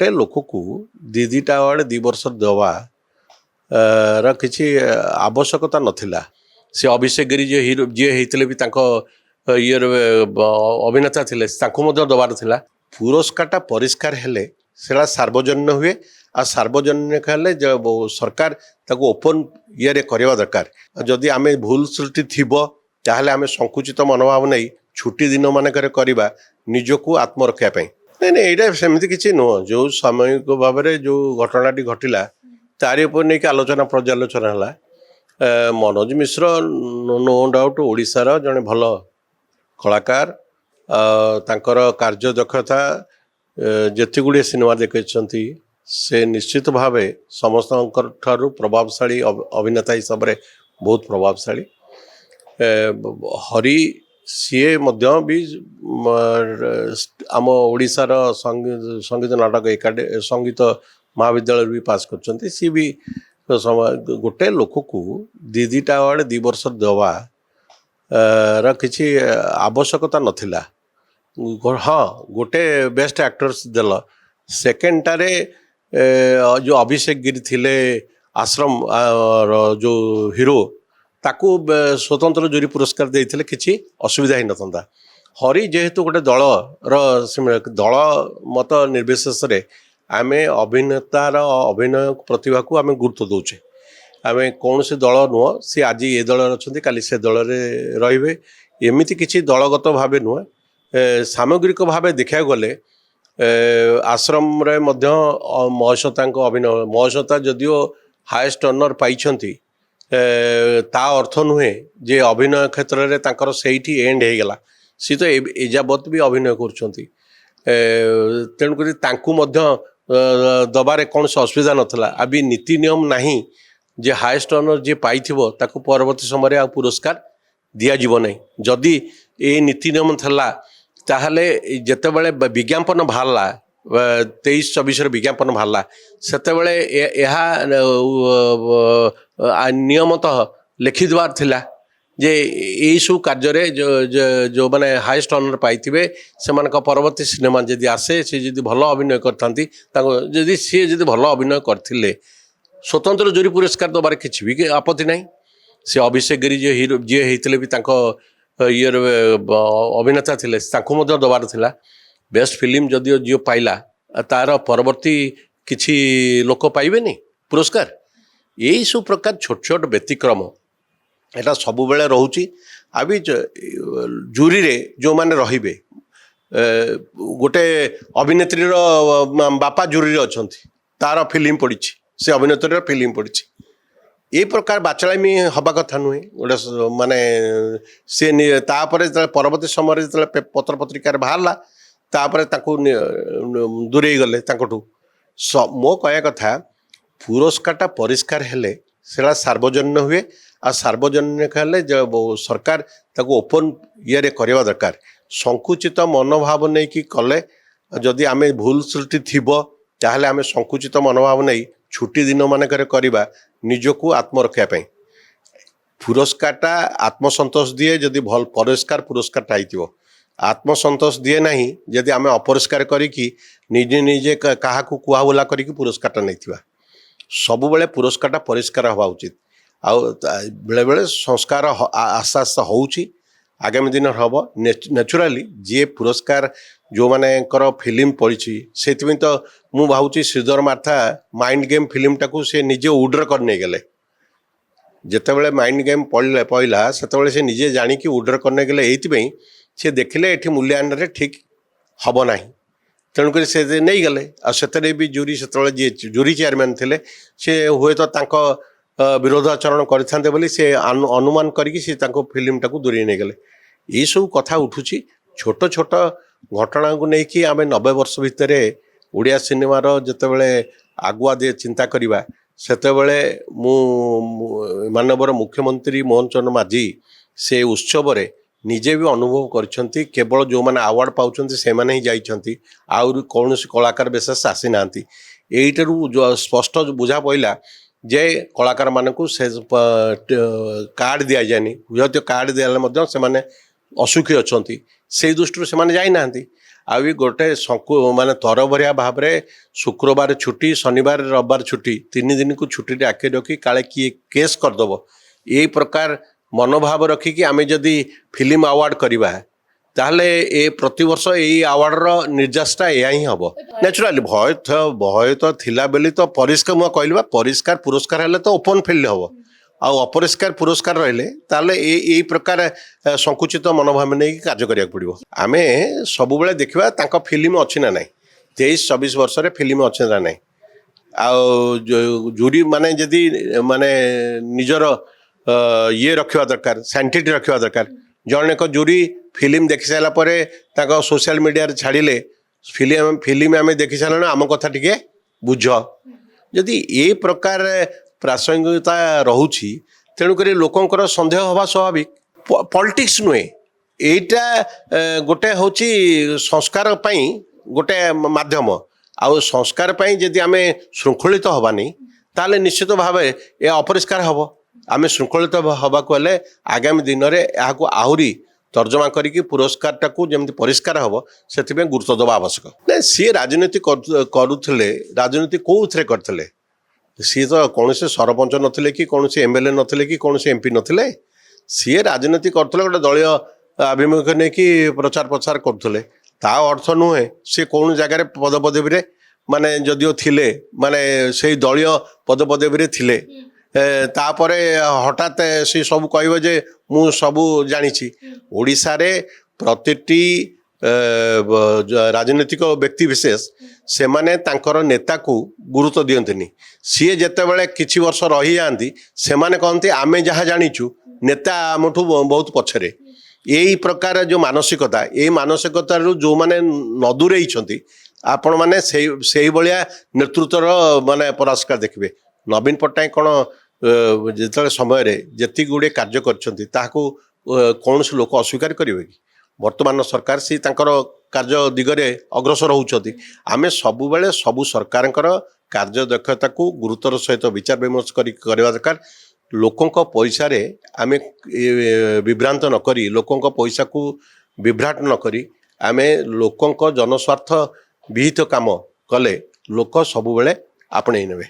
गोटे लोक को दीटा वाले 2 वर्ष दवा किसी आवश्यकता नथिला। से अभिषेक गिरी जे हीरो जी होते भी ये अभिनेता थे दबार थिला। पुरस्कार परिष्कार हेले सेटा सार्वजनिक हुए आ सार्वजनिक हेले सरकार ताको ओपन ये करवा दरकार। जदि आमे भूल त्रुटि थिबो ताहले आमे संकुचित मनोभाव नहीं छुट्टी दिन मानक करवा निजको आत्मरक्षा पाई। नहीं नहीं यहाँ सेमती किसी नुह जो सामयिक भाव में जो घटनाटी घटला तारी उपर नहीं आलोचना पर्यालोचना है। मनोज मिश्र नो डाउट ओडिशार जड़े भल कलाकार तांकर कार्यदक्षता जेते गुड़े सिनेमा देखते से निश्चित भाव समस्त प्रभावशाली अभिनेता हिसाब से बहुत प्रभावशाली। हरि सीए मध्य भी आम ओडिशार संगीत नाटक संगीत महाविद्यालय भी पास कर सी भी गोटे लोक को दीटा वाले 2 वर्ष दवा किसी आवश्यकता नथिला। हाँ गोटे बेस्ट एक्टर्स देल सेकेंड टारे जो अभिषेक गिरी थिले आश्रम जो हीरो ताकू स्वतंत्र जूरी पुरस्कार देते किसी असुविधा ही नथा। हरि जेहेतु गोटे दल मत निर्विशेष आम अभिनेतार अभिनय प्रतिभा को आम गुरुत्व दौचे। आम कौन से दल नुह सी आज ये दल अच्छा काली से दल रे एमती किसी दलगत भाव नुह सामग्रिक भाव देखा गले आश्रम रे मध्य महेशता अभिनय महेशता जदिओ हाएस्ट ऑनर पाई ता अर्थ नुहे जे अभिनय क्षेत्र में तांकर सेठी एंड हो गला। सी तो एजाबत भी अभिनय कर तेणुक दबारे कौन से असुविधा नाला। अभी नीति नियम नहीं जे हाएस्ट ऑनर जे पाई ताकू परवर्ती समय आ पुरस्कार दिज्व नहीं। जदि ये नीति नियम थला ताहले जेतेबेले विज्ञापन बाहरला 23-24 विज्ञापन बाहरला सेतेबेले यह नियमतः लिखिद्वार थिला जे यही सब कार्य जो मैंने हाएस्ट ऑनर पाई से परवर्ती सिनेमा जदि आसे सी जदि भल अभिनय करती सी भल अभिनय करते स्वतंत्र जूरी पुरस्कार दबार किसी भी आपत्ति नहीं। से अभिषेक गिरी जे हीरो जी होते भी ये अभिनेता थे दबार थिला। बेस्ट फिल्म जदिओ जी पाइला तार परवर्ती किसी लोक पाइबे नहीं पुरस्कार। यही सब प्रकार छोट छोट व्यतिक्रम एटा सब बेले रोची। अभी जूरी रे जो माने रहिबे गोटे अभिनेत्री बापा जूरी रे अछंती तार फिल्म पड़ी से अभिनेत्री फिल्म पड़ी ये प्रकार बाचलामी हवा कथा नुहे गोटे माने सी परवर्ती समय जो पत्र पत्रिकार बाहरला तापर दूरे गले मो कह कथा पुरस्कार परिष्कार हेले सेटा सार्वजनिक हुए आ सार्वजनिक हेले सरकार ताको ओपन ये करवा दरकार। संकुचित मनोभाव नहीं कि कले जदि आम भूल त्रुटि थिबो ताहले आम संकुचित मनोभाव नहीं छुट्टी दिन मानक करवा निजको आत्मरक्षा पाई। पुरस्कारटा आत्मसंतोष दिए जदि भल परिष्कार पुरस्कारटा होइतिबो आत्मसंतोष दिए नहीं जदि आम अपरिष्कार करिकी निजे निजे क्या कुआ बोला करिकी पुरस्कारटा नहीं। सब बेले पुरस्कारटा परिष्कार हवा उचित। आउ बेले बेले संस्कार आस्ते आस्ते होउची आगामी दिन हम नेचुराली जी पुरस्कार जो मानकर फिल्म पड़ी से तो मु भावुची श्रीधर मार्था माइंड गेम फिल्म टाकू से निजे उड्र कर नहीं गले जितेबाला माइंड गेम पड़ा से से निजे जाणिकी उड्र करने गले ये सी देखिले ये मूल्यायन रे ठीक हम ना तेणुक से नहीं गले आते भी जूरी से जी जूरी चेयरमैन थे सी हुए तो विरोधाचरण करते बोली से अनुमान करके फिल्म टाकू दूरी नहीं गले। ये सब कथा उठुची छोट छोट घटना को लेकिन आम 90 वर्ष भितर ओडिया सिनेमार जितेबाला आगुआ दे चिंता करवा सेतेबेले मानवर मुख्यमंत्री मोहन चरण माझी से उत्सव रे निजे भी अनुभव करछंती केवल जो माने अवार्ड पाउछंती से माने ही जाइछंती आउर कौन कलाकार विशेष आसी नांती। एइटरू जो स्पष्ट बुझा पइला जे कलाकार मानकू से कार्ड दिया जानी हुए कार्ड दिया से माने असुखी अच्छा से दृष्टि से जाई नांती। भी गोटे माने तरबरिया भाव में शुक्रवार छुट्टी शनिवार रविवार छुट्टी 3 दिन को छुट्टी आखे रखी काले किए केस करदेव यही प्रकार मनोभाव रखिकी आम जदि फिल्म अवार्ड करवा ताहले ए प्रतिवर्ष यही अवार्डर निर्यासटा या ही हम नेचुराली भय तो थिला बेली तो परिष्कार मुझे कहली परिष्कार पुरस्कार हेले तो ओपन फिल्ड हम आउ अपरिष्कार पुरस्कार रहिले ताले यही प्रकार संकुचित मनोभाव नहीं कार्य करिया पड़िबो आमे सब बेले देखिबा तांको फिल्म अछि ना नै 23-24 वर्ष रे फिल्म अछि ना नै आउ जूरी माने जदी माने निजर ये रखिवा दरकार साइंटिफिक रखिवा दरकार जने को जूरी फिल्म देखि साला परे ताको सोशल मीडिया रे छाडिले फिल्म आमे देखि साला आम कथा टिके बुझ जदी ए प्रकार प्रासंगिकता रोची तेणुक लोकंर सन्देह हवा स्वाभाविक पॉलिटिक्स नुहे एटा गोटे हूँ संस्कार पाई गोटे माध्यम आउ संस्कार पाई जदि आम श्रृंखलित हवानी ताले निश्चित भाव ये अपरिष्कार हम आम श्रृंखलित हवा को हेले आगामी दिन में यहाँ आहरी तर्जमा करी पुरस्कार टाक जमी परिष्कार हम से गुरुत्व देवा आवश्यक ना सी राजनीति करुले राजनीति कौ थे करते सी तो कौन से सरपंच नथिले कि कौन से एमएलए नथिले कि कौन से एमपी नथिले सी राजनीति करथले गोटे दलीय आभिमुख्य नहीं कि प्रचार प्रसार करथले ता अर्थ नुहे सी कौन जगार पदपदवी रे माने जदिओ थिले माने से दलीय पदपदवी रे थिले तापरे हठात सी सब कहबे जे मु सब जानिछि ओडिसा रे प्रतिटी राजनीतिक व्यक्ति विशेष से माने तांकर नेता को गुरुत्व दियंतनी सी जेते बेले किछि वर्ष रही जांती से माने कहते आमे जहाँ जानिचु नेता आमठू बहुत पछरे यही प्रकार जो मानसिकता ये मानसिकता जो माने नदूरे आपण माने से भाया नेतृत्वर माने पुरस्कार देखिए नवीन पट्टनायक कौन जो समय जी गुड़े कार्य कर कौन से लोक अस्वीकार करेंगे कि वर्तमान सरकार सी कार्य दिगरे अग्रसर होती आम सबु बेले सबु सरकार कार्य दक्षता को गुरुतर सहित विचार विमर्श करवा दरकार लोकों पैसा आम विभ्रांत नक लोकों पैसा को विभ्राट नक आम लोकों जनस्वार्थ विहित काम कले लोक सबु बेले आपणे नेबे।